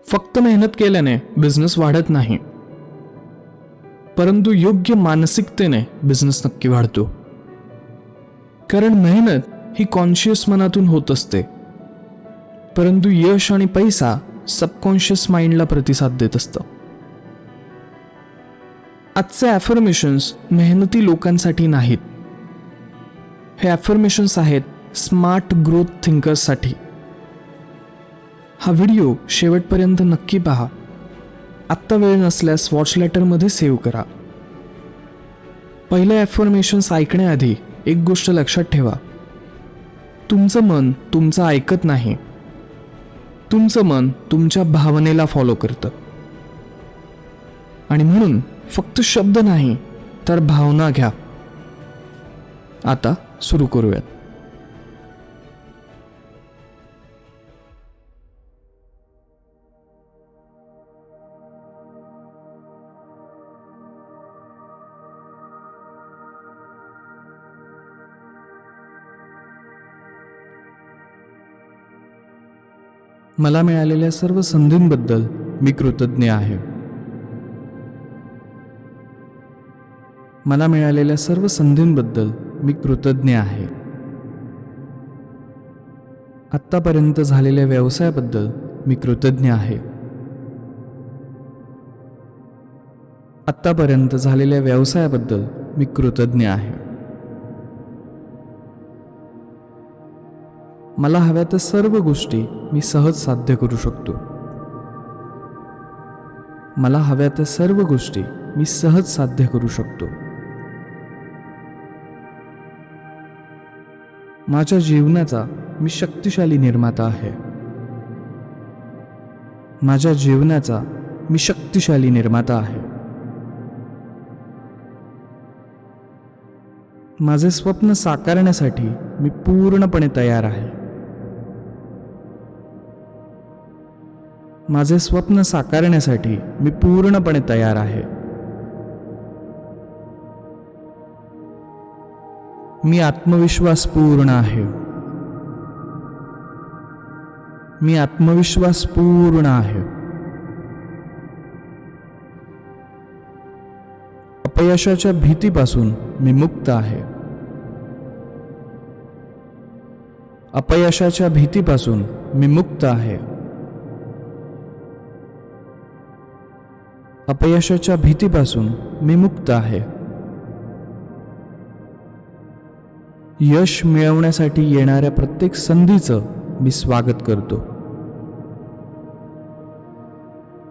फक्त मेहनत केल्याने बिझनेस वाढत नाही, परंतु योग्य मानसिकतेने बिझनेस नक्की वाढतो. कारण मेहनत ही कॉन्शियस मनातून होत असते, परंतु यश आणि पैसा सबकॉन्शियस माइंडला प्रतिसाद देत असतं. आजचे ॲफर्मेशन्स मेहनती लोकांसाठी नाहीत. हे ॲफर्मेशन्स आहेत स्मार्ट ग्रोथ थिंकर्ससाठी. हा व्हिडिओ शेवटपर्यंत नक्की पहा. आत्ता वेळ नसल्यास वॉच लेटरमध्ये सेव्ह करा. पहिले ॲफर्मेशन्स ऐकण्याआधी एक गोष्ट लक्षात ठेवा. तुमचं मन तुमचं ऐकत नाही. तुमचं मन तुमच्या भावनेला फॉलो करतं. आणि म्हणून फक्त शब्द नाही तर भावना घ्या. आता सुरू करूयात. मला मिळालेल्या सर्व संधींबद्दल मी कृतज्ञ आहे. मला मिळालेल्या सर्व संधींबद्दल मी कृतज्ञ आहे. आत्तापर्यंत झालेल्या व्यवसायाबद्दल मी कृतज्ञ आहे. आत्तापर्यंत झालेल्या व्यवसायाबद्दल मी कृतज्ञ आहे. मला हव्या त्या सर्व गोष्टी मी सहज साध्य करू शकतो. मला हव्या त्या सर्व गोष्टी मी सहज साध्य करू शकतो. माझ्या जीवनाचा मी शक्तिशाली निर्माता आहे. माझ्या जीवनाचा मी शक्तिशाली निर्माता आहे. माझे स्वप्न साकारण्यासाठी मी पूर्णपणे तयार आहे. माझे स्वप्न साकारण्यासाठी मी पूर्णपणे तयार आहे. मी आत्मविश्वास पूर्ण आहे. मी आत्मविश्वास पूर्ण आहे. अपयशाच्या भीतीपासून मी मुक्त आहे. अपयशाच्या भीतीपासून मी मुक्त आहे. अपयशाच्या भीतीपासून मी मुक्त आहे. यश मिळवण्यासाठी येणाऱ्या प्रत्येक संधीचं मी स्वागत करतो.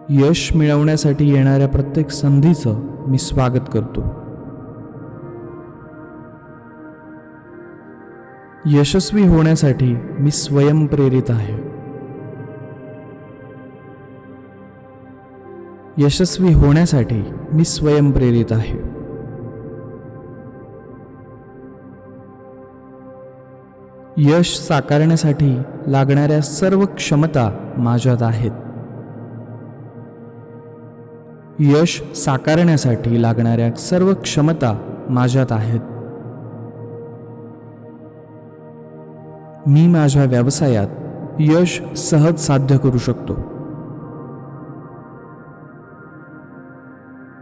यश मिळवण्यासाठी येणाऱ्या प्रत्येक संधीचं मी स्वागत करतो. यशस्वी होण्यासाठी मी स्वयंप्रेरित आहे. यशस्वी होण्यासाठी मी स्वयंप्रेरित आहे. यश साकारण्यासाठी लागणाऱ्या सर्व क्षमता माझ्यात आहेत. यश साकारण्यासाठी लागणाऱ्या सर्व क्षमता माझ्यात आहेत. मी माझ्या व्यवसायात यश सहज साध्य करू शकतो.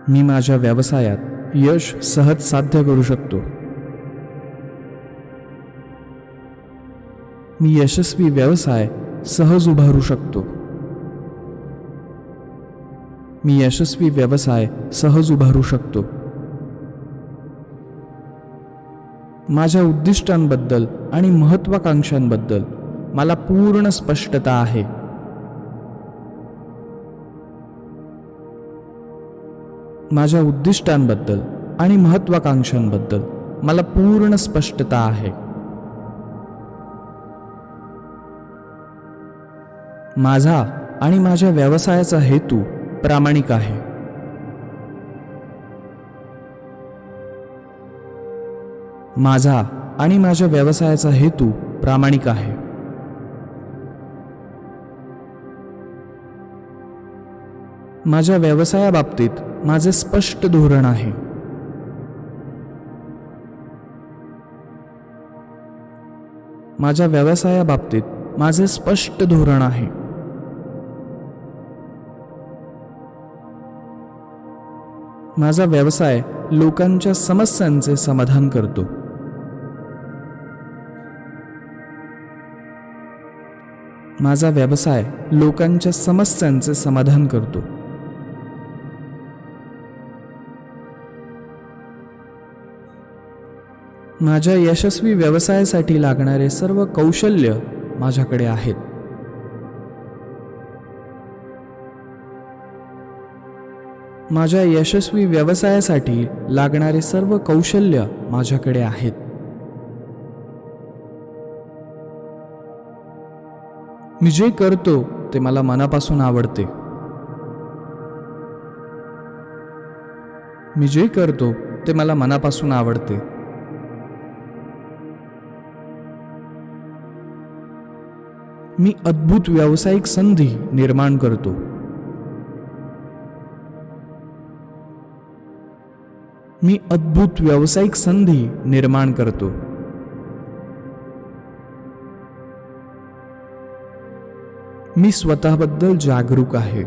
मी माझ्या व्यवसायात यश सहज साध्य करू शकतो. मी यशस्वी व्यवसाय सहज उभारू शकतो. मी यशस्वी व्यवसाय सहज उभारू शकतो. माझ्या उद्दिष्टांबद्दल आणि महत्त्वाकांक्षांबद्दल मला पूर्ण स्पष्टता आहे. माझ्या उद्दिष्टांबद्दल आणि महत्त्वाकांक्षांबद्दल मला पूर्ण स्पष्टता आहे. माझा आणि माझ्या व्यवसायाचा हेतू प्रामाणिक आहे. माझा आणि माझ्या व्यवसायाचा हेतू प्रामाणिक आहे. माझ्या व्यवसायाबाबतीत माझे स्पष्ट धोरण आहे. माझ्या व्यवसायाबाबतीत माझे स्पष्ट धोरण आहे. माझा व्यवसाय लोकांच्या समस्यांचे समाधान करतो. माझा व्यवसाय लोकांच्या समस्यांचे समाधान करतो. माझ्या यशस्वी व्यवसायासाठी लागणारे सर्व कौशल्य माझ्याकडे आहेत. माझ्या यशस्वी व्यवसायासाठी लागणारे सर्व कौशल्य माझ्याकडे आहेत. मी जे करतो ते मला मनापासून आवडते. मी जे करतो ते मला मनापासून आवडते. मी अद्भुत व्यावसायिक संधी निर्माण करतो. मी अद्भुत व्यावसायिक संधी निर्माण करतो. मी स्वतःबद्दल जागरूक आहे.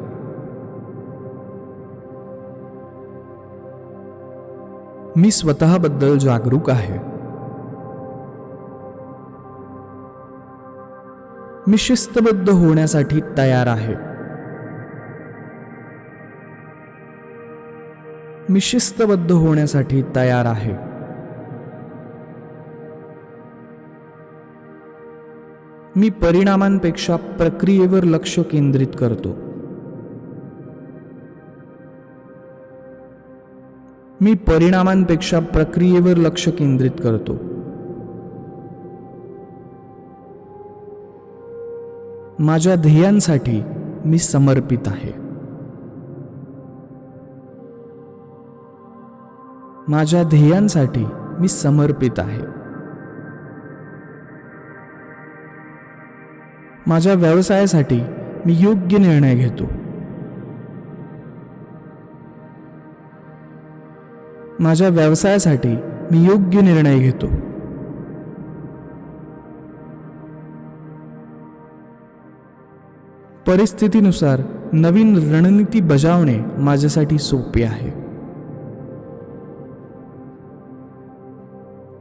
मी स्वतःबद्दल जागरूक आहे. मी शिस्तबद्ध होण्यासाठी तयार आहे. मी शिस्तबद्ध होण्यासाठी तयार आहे. मी परिणामांपेक्षा प्रक्रियेवर लक्ष केंद्रित करतो. मी परिणामांपेक्षा प्रक्रियेवर लक्ष केंद्रित करतो. माझ्या ध्येयांसाठी मी समर्पित आहे. माझ्या ध्येयांसाठी मी समर्पित आहे. माझ्या व्यवसायासाठी मी योग्य निर्णय घेतो. माझ्या व्यवसायासाठी मी योग्य निर्णय घेतो. परिस्थितीनुसार नवीन रणनीती बजावणे माझ्यासाठी सोपे आहे.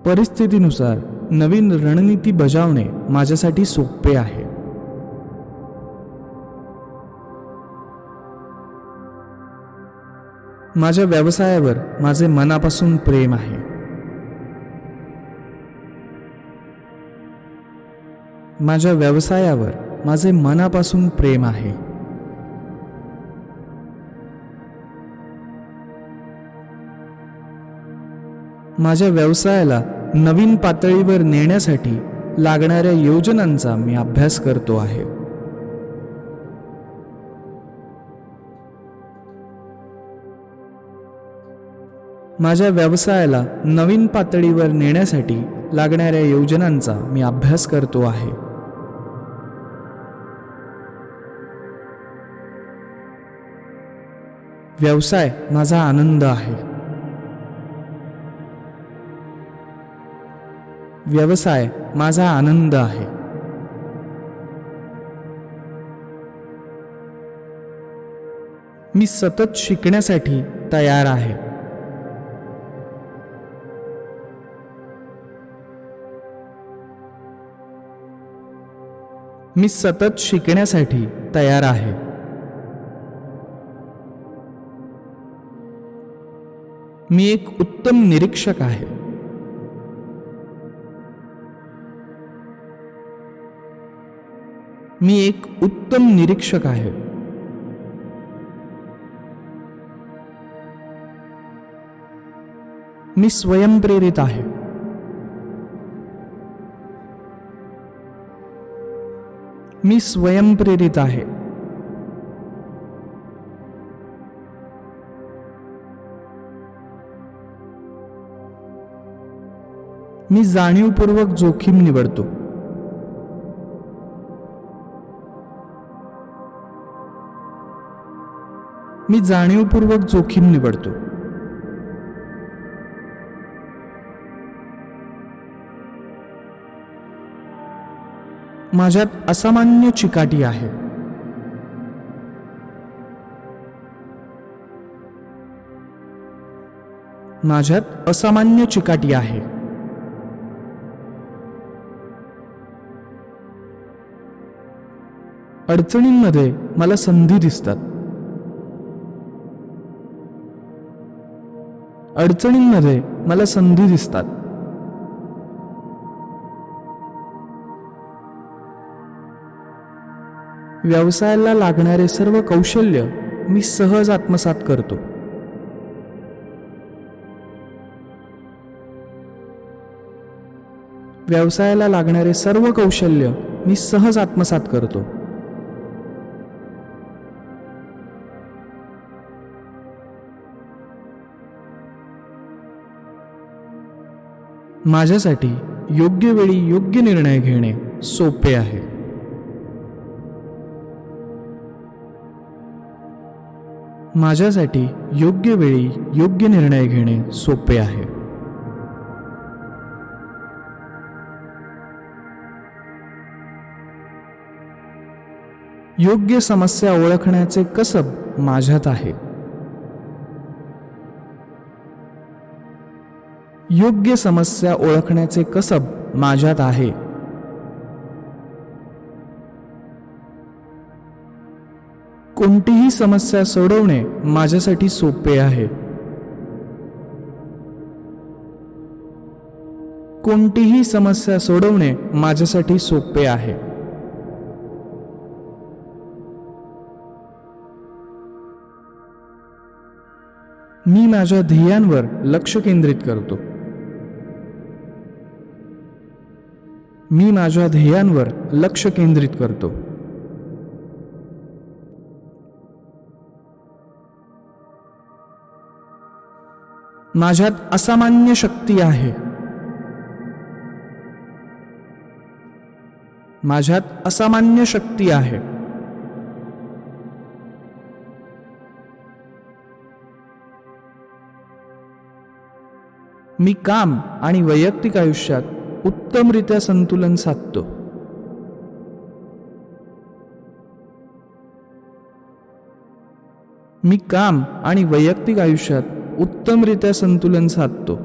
परिस्थितीनुसार नवीन रणनीती बजावणे माझ्यासाठी सोपे आहे. माझ्या व्यवसायावर माझे मनापासून प्रेम आहे. माझ्या व्यवसायावर माझे मनापासून प्रेम आहे. माझ्या व्यवसायाला नवीन पातळीवर नेण्यासाठी लागणाऱ्या योजनांचा मी अभ्यास करतो आहे. माझ्या व्यवसायाला नवीन पातळीवर नेण्यासाठी लागणाऱ्या योजनांचा मी अभ्यास करतो आहे. व्यवसाय माझा आनंद आहे. व्यवसाय माझा आनंद आहे. मी सतत शिकण्यासाठी तयार आहे. मी सतत शिकण्यासाठी तयार आहे. मी एक उत्तम निरीक्षक आहे. मी एक उत्तम निरीक्षक आहे. मी स्वयंप्रेरित आहे. मी स्वयंप्रेरित आहे. मी जाणीवपूर्वक जोखीम निवडतो. मी जाणीवपूर्वक जोखीम निवडतो. माझ्यात असामान्य चिकाटी आहे. माझ्यात असामान्य चिकाटी आहे. अडचणींमध्ये मला संधी दिसतात. अडचणींमध्ये मला संधी दिसतात. व्यवसायाला लागणारे सर्व कौशल्य मी सहज आत्मसात करतो. व्यवसायाला लागणारे सर्व कौशल्य मी सहज आत्मसात करतो. माझ्यासाठी योग्य वेळी योग्य निर्णय घेणे सोपे आहे. माझ्यासाठी योग्य वेळी योग्य निर्णय घेणे सोपे आहे. योग्य समस्या ओळखण्याचे कसब माझ्यात आहे. योग्य समस्या ओळखण्याचे कसब माझ्यात आहे. कोणतीही समस्या सोडवणे माझ्यासाठी सोपे आहे. कोणतीही समस्या सोडवणे माझ्यासाठी सोपे आहे. मी माझ्या ध्येयांवर लक्ष केंद्रित करतो. मी माझ्या ध्येयांवर लक्ष केंद्रित करतो. माझ्यात असामान्य शक्ती आहे. माझ्यात असामान्य शक्ती आहे. मी काम आणि वैयक्तिक आयुष्यात उत्तमरित्या संतुलन साधतो. मी काम आणि वैयक्तिक आयुष्यात उत्तमरित्या संतुलन साधतो.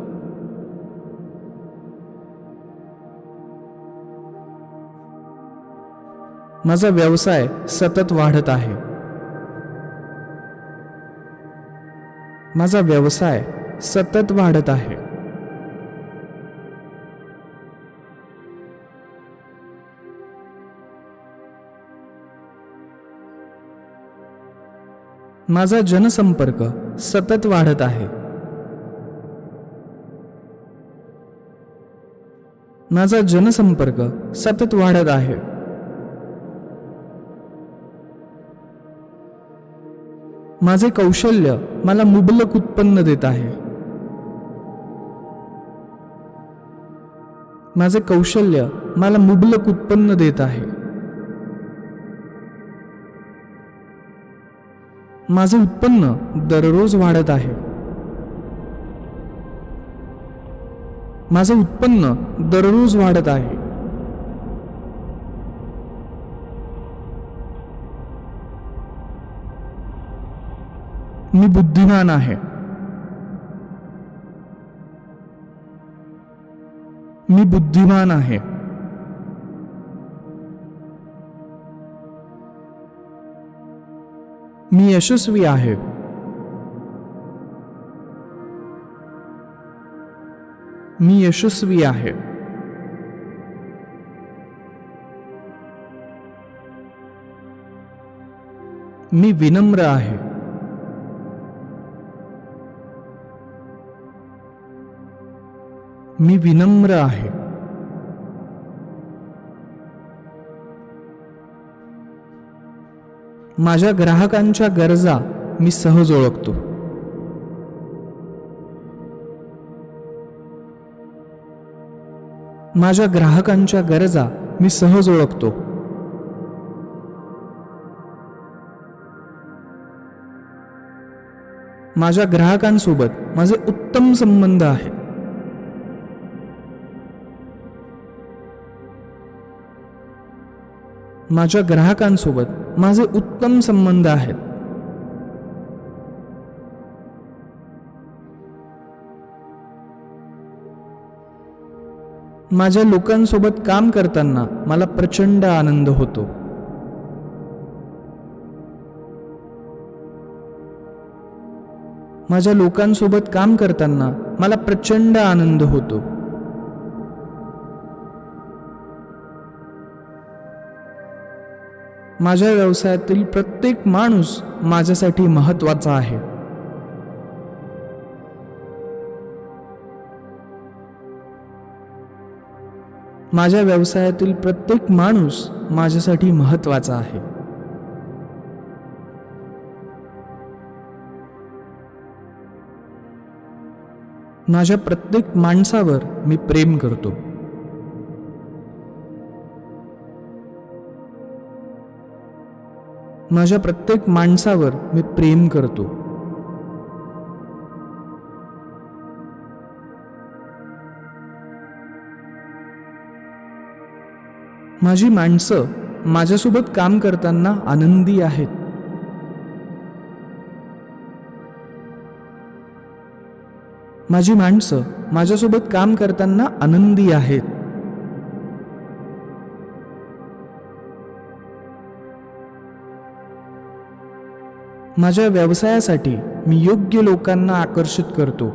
माझा व्यवसाय सतत वाढत आहे. माझा व्यवसाय सतत वाढत आहे. माझा जनसंपर्क सतत वाढत आहे. माझा जनसंपर्क सतत वाढत आहे. माझे कौशल्य मला मुबलक उत्पन्न देत आहे. माझे कौशल्य मला मुबलक उत्पन्न देत आहे. माझे उत्पन्न दररोज वाढत आहे. माझे उत्पन्न दररोज वाढत आहे. मी बुद्धिमान आहे. मी बुद्धिमान आहे. मी यशस्वी आहे. मी यशस्वी आहे. मी विनम्र आहे. मी विनम्र आहे. माझ्या ग्राहकांच्या गरजा मी सहज ओळखतो. माझ्या ग्राहकांच्या गरजा मी सहज ओळखतो. माझ्या ग्राहकांसोबत माझे उत्तम संबंध आहेत. माझ्या ग्राहकांसोबत माझे उत्तम संबंध आहेत. माझ्या लोकांसोबत काम करताना मला प्रचंड आनंद होतो. माझ्या लोकांसोबत काम करताना मला प्रचंड आनंद होतो. माझ्या व्यवसायातील प्रत्येक माणूस माझ्यासाठी महत्त्वाचा आहे. माझ्या व्यवसायातील प्रत्येक माणूस माझ्यासाठी महत्त्वाचा आहे. माझ्या प्रत्येक माणसावर मी प्रेम करतो. माझ्या प्रत्येक माणसावर मी प्रेम करतो. माझी माणसं माझ्यासोबत काम करताना आनंदी आहेत. माझी माणसं माझ्यासोबत काम करताना आनंदी आहेत. माझ्या व्यवसायासाठी मी योग्य लोकांना आकर्षित करतो.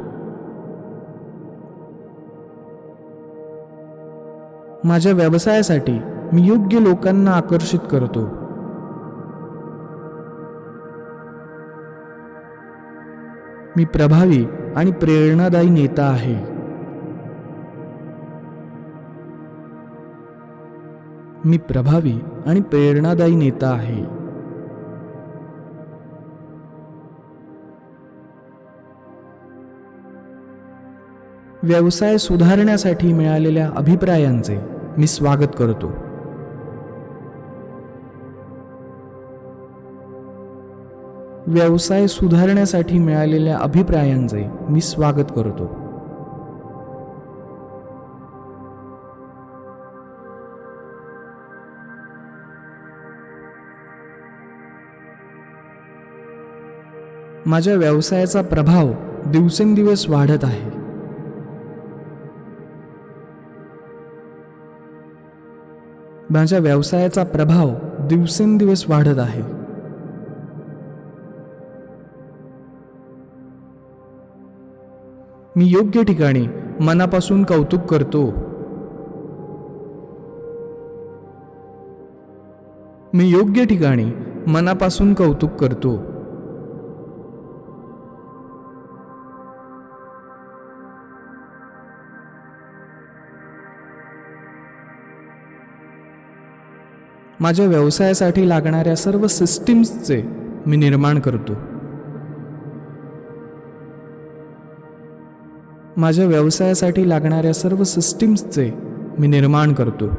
माझ्या व्यवसायासाठी मी योग्य लोकांना आकर्षित करतो. मी प्रभावी आणि प्रेरणादायी नेता आहे. मी प्रभावी आणि प्रेरणादायी नेता आहे. व्यवसाय सुधारण्यासाठी मिळालेल्या अभिप्रायांचे मी स्वागत करतो. व्यवसाय सुधारण्यासाठी मिळालेल्या अभिप्रायांचे मी स्वागत करतो. माझ्या व्यवसायाचा प्रभाव दिवसेंदिवस वाढत आहे. माझ्या व्यवसायाचा प्रभाव दिवसेंदिवस वाढत आहे. मी योग्य ठिकाणी मनापासून कौतुक करतो. मी योग्य ठिकाणी मनापासून कौतुक करतो. माझ्या व्यवसायासाठी लागणाऱ्या सर्व सिस्टीम्सचे मी निर्माण करतो. माझ्या व्यवसायासाठी लागणाऱ्या सर्व सिस्टीम्सचे मी निर्माण करतो.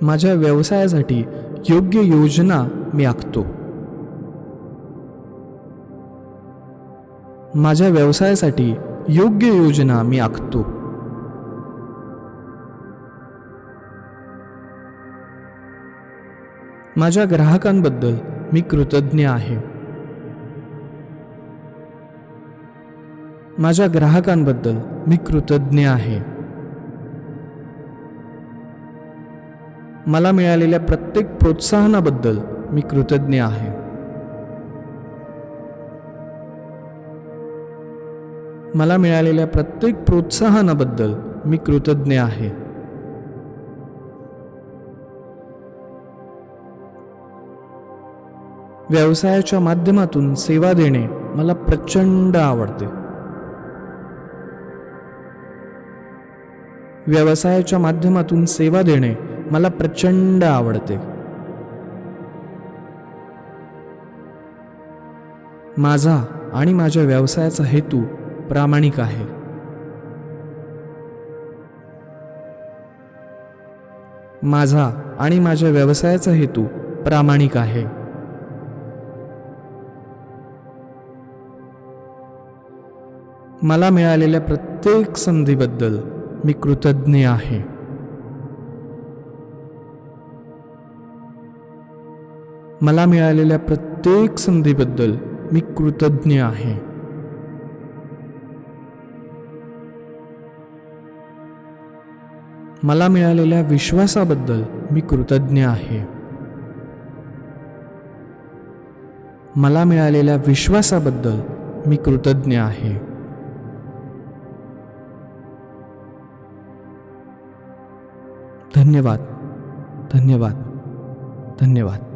माझ्या व्यवसायासाठी योग्य योजना मी आखतो. माझ्या व्यवसायासाठी योग्य योजना मी आखतो. माझ्या ग्राहकांबद्दल मी कृतज्ञ आहे. माझ्या ग्राहकांबद्दल मी कृतज्ञ आहे. मला मिळालेल्या प्रत्येक प्रोत्साहनाबद्दल मी कृतज्ञ आहे. मला मिळालेल्या प्रत्येक प्रोत्साहनाबद्दल मी कृतज्ञ आहे. व्यवसायाच्या माध्यमातून सेवा देणे मला प्रचंड आवडते. व्यवसायाच्या माध्यमातून सेवा देणे मला प्रचंड आवडते. माझा आणि माझ्या व्यवसायाचा हेतू प्रामाणिक आहे. माझा आणि माझ्या व्यवसायाचा हेतू प्रामाणिक आहे. मला मिळालेल्या प्रत्येक संधीबद्दल मी कृतज्ञ आहे. मला मिळालेल्या प्रत्येक संधीबद्दल मी कृतज्ञ आहे. मला मिळालेल्या विश्वासाबद्दल मी कृतज्ञ आहे. मला मिळालेल्या विश्वासाबद्दल मी कृतज्ञ आहे. धन्यवाद, धन्यवाद, धन्यवाद.